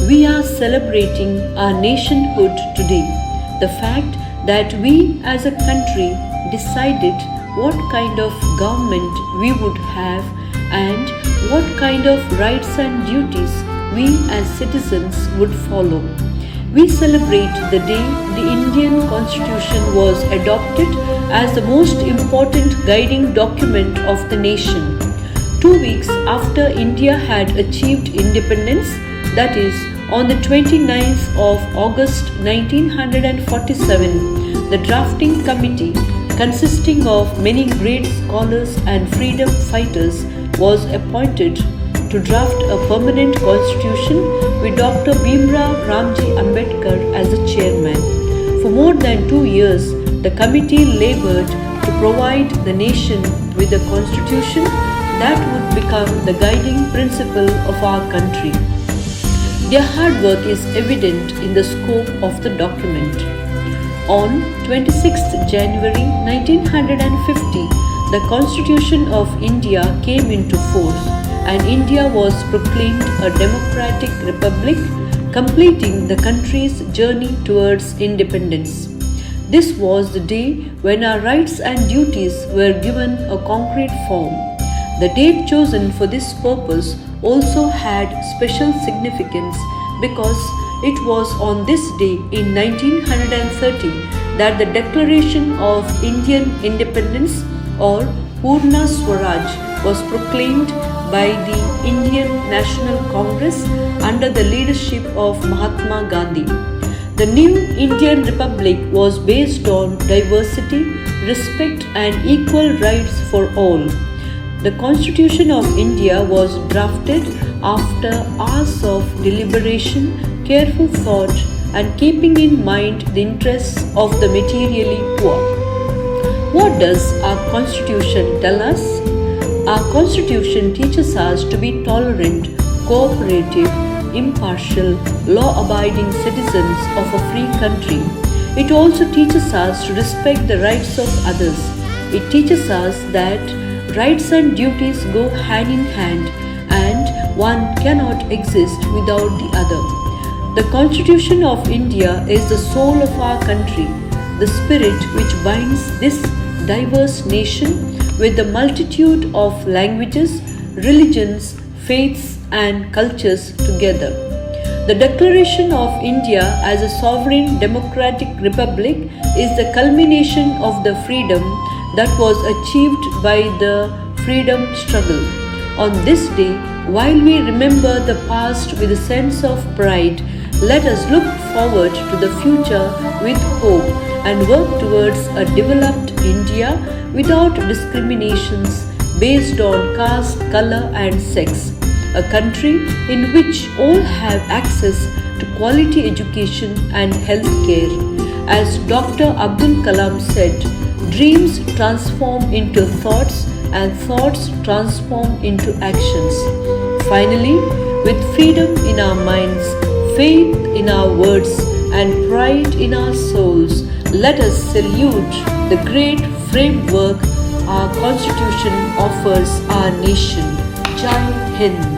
we are celebrating our nationhood today. The fact that we as a country decided what kind of government we would have and what kind of rights and duties we as citizens would follow. We celebrate the day the Indian Constitution was adopted as the most important guiding document of the nation. 2 weeks after India had achieved independence, that is, on the 29th of August 1947, the drafting committee, consisting of many great scholars and freedom fighters, was appointed to draft a permanent constitution with Dr. Bhimrao Ramji Ambedkar as the chairman. For more than 2 years, the committee labored to provide the nation with a constitution that would become the guiding principle of our country. Their hard work is evident in the scope of the document. On 26th January 1950, the Constitution of India came into force and India was proclaimed a democratic republic, completing the country's journey towards independence. This was the day when our rights and duties were given a concrete form. The date chosen for this purpose also had special significance because it was on this day in 1930 that the Declaration of Indian Independence or Purna Swaraj was proclaimed by the Indian National Congress under the leadership of Mahatma Gandhi. The new Indian Republic was based on diversity, respect and equal rights for all. The Constitution of India was drafted after hours of deliberation, careful thought and keeping in mind the interests of the materially poor. What does our Constitution tell us? Our Constitution teaches us to be tolerant, cooperative, impartial, law-abiding citizens of a free country. It also teaches us to respect the rights of others. It teaches us that rights and duties go hand in hand and one cannot exist without the other. The Constitution of India is the soul of our country, the spirit which binds this diverse nation with the multitude of languages, religions, faiths and cultures together. The Declaration of India as a sovereign democratic republic is the culmination of the freedom that was achieved by the freedom struggle. On this day, while we remember the past with a sense of pride, let us look forward to the future with hope and work towards a developed India without discriminations based on caste, color and sex. A country in which all have access to quality education and health care. As Dr. Abdul Kalam said, dreams transform into thoughts and thoughts transform into actions. Finally, with freedom in our minds, faith in our words and pride in our souls, let us salute the great framework our Constitution offers our nation. Jai Hind.